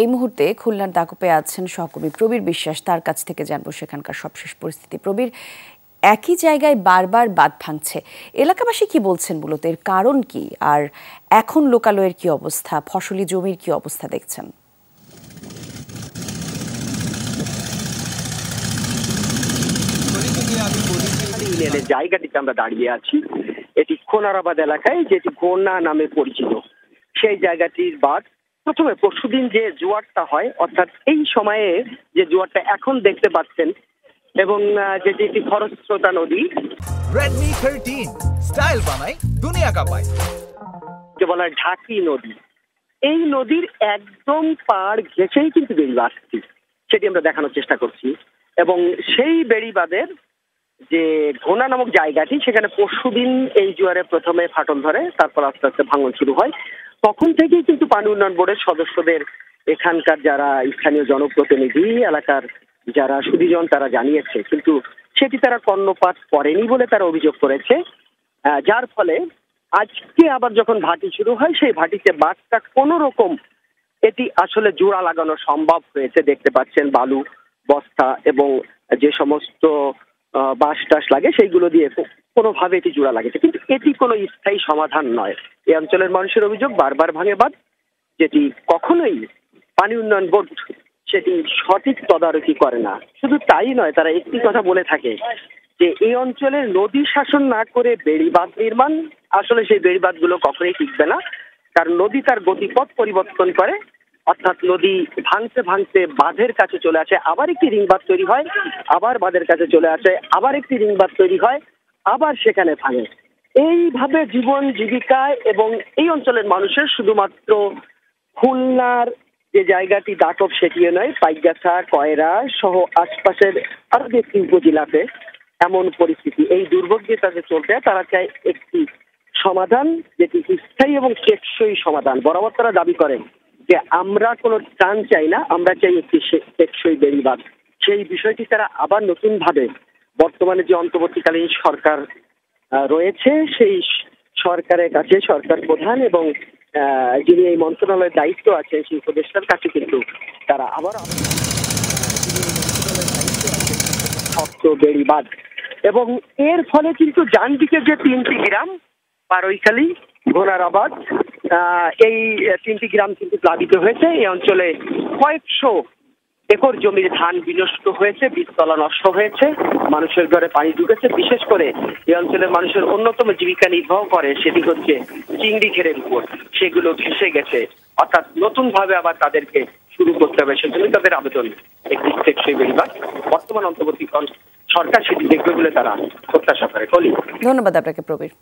এই মুহূর্তে খুলনার দাকপে আছেন সহকর্মী প্রবীর বিশ্বাস। তার কাছ থেকে জানবো সেখানকার সবশেষ পরিস্থিতি। প্রবীর, একই জায়গায় বারবার বাঁধ ভাঙছে, এলাকাবাসী কি বলছেন মূলত, এর কারণ কি? আর এখন লোকালয়ের কি অবস্থা, ফসলি জমির কি অবস্থা দেখছেন? ইউনিয়নের জায়গাটিতে আমরা দাঁড়িয়ে আছি, এটি কোনারাবাদ এলাকায়, যেটি গোনা নামে পরিচিত। সেই জায়গাটির বাঁধ প্রথমে পরশুদিন যে জোয়ারটা হয়, অর্থাৎ এই সময়ে যে জোয়ারটা এখন দেখতে পাচ্ছেন, এবং যেটি একটি খরস্রোতা নদী, Redmi 13 স্টাইল বানাই দুনিয়া কাঁপায়, যে বলা হয় ঢাকি নদী। এই নদীর একদম পাড় ঘেঁষেই কিন্তু বেড়িবাঁধটি, সেটি আমরা দেখানোর চেষ্টা করছি। এবং সেই বেড়িবাঁধের যে ঘোনা নামক জায়গাটি, সেখানে পরশুদিন এই জোয়ারে প্রথমে ফাটল ধরে, তারপর আস্তে আস্তে ভাঙন শুরু হয়। তখন থেকেই কিন্তু পানি উন্নয়ন বোর্ডের সদস্যদের, এখানকার যারা স্থানীয় জনপ্রতিনিধি, এলাকার যারা সুধীজন, তারা জানিয়েছে, কিন্তু সেটি তারা কর্ণপাত করেনি বলে তারা অভিযোগ করেছে। যার ফলে আজকে আবার যখন ভাটি শুরু হয়, সেই ভাটিতে বাঁধটা কোনো রকম এটি আসলে জোড়া লাগানো সম্ভব হয়েছে। দেখতে পাচ্ছেন বালু, বস্তা এবং যে সমস্ত বাঁশ টাস লাগে, সেইগুলো দিয়ে কোনোভাবে এটি জোড়া লাগেছে, কিন্তু এটি কোনো স্থায়ী সমাধান নয়। এই অঞ্চলের মানুষের অভিযোগ, বারবার ভাঙে বাঁধ, যেটি কখনোই পানি উন্নয়ন বোর্ড সেটি সঠিক তদারকি করে না। শুধু তাই নয়, তারা একটি কথা বলে থাকে যে এই অঞ্চলের নদী শাসন না করে বেড়িবাঁধ নির্মাণ, আসলে সেই বেড়িবাঁধগুলো কখনোই টিকবে না। কারণ নদী তার গতিপথ পরিবর্তন করে, অর্থাৎ নদী ভাঙতে ভাঙতে বাঁধের কাছে চলে আসে, আবার একটি রিং বাঁধ তৈরি হয়, আবার বাঁধের কাছে চলে আসে, আবার একটি রিং বাঁধ তৈরি হয়, আবার সেখানে ভাঙে। এইভাবে জীবন জীবিকায় এবং এই অঞ্চলের মানুষের, শুধুমাত্র খুলনার যে জায়গাটি দাকপ সেটিও নয়, পাইকগাছা, কয়রা সহ আশপাশের আরো একটি উপজেলাতে এমন পরিস্থিতি। এই দুর্ভোগ দিয়ে তাদের চলতে, তারা চায় একটি সমাধান, যেটি স্থায়ী এবং টেকসই সমাধান। বরাবর তারা দাবি করেন যে আমরা কোনো ত্রাণ চাই না, আমরা চাই একটি টেকসই বেড়িবাঁধ। সেই বিষয়টি তারা আবার নতুন ভাবে, বর্তমানে যে অন্তর্বর্তীকালীন সরকার রয়েছে, সেই সরকারের কাছে, সরকার প্রধান এবং যিনি এই মন্ত্রণালয়ের দায়িত্ব আছে, সেই উপদেষ্টার কাছে কিন্তু তারা আবার শক্ত বেড়িবাঁধ। এবং এর ফলে কিন্তু ডানদিকে যে তিনটি গ্রাম, পারৈখালী, ঘোনারাবাদ, এই তিনটি গ্রাম কিন্তু প্লাবিত হয়েছে। এই অঞ্চলে কয়েকশো একর জমির ধান বিনষ্ট হয়েছে, বীজতলা নষ্ট হয়েছে, মানুষের ঘরে পানি ঢুকেছে। বিশেষ করে এই অঞ্চলের মানুষের অন্যতম জীবিকা নির্বাহ করে, সেটি হচ্ছে চিংড়ি ঘেরের উপর, সেগুলো ভেসে গেছে। অর্থাৎ নতুন ভাবে আবার তাদেরকে শুরু করতে হবে। সেজন্য তাদের আবেদন একটি টেকসই বেড়িবাঁধ। বর্তমান অন্তর্বর্তী সরকার সেটি দেখবে বলে তারা প্রত্যাশা করে। ধন্যবাদ আপনাকে প্রবীর।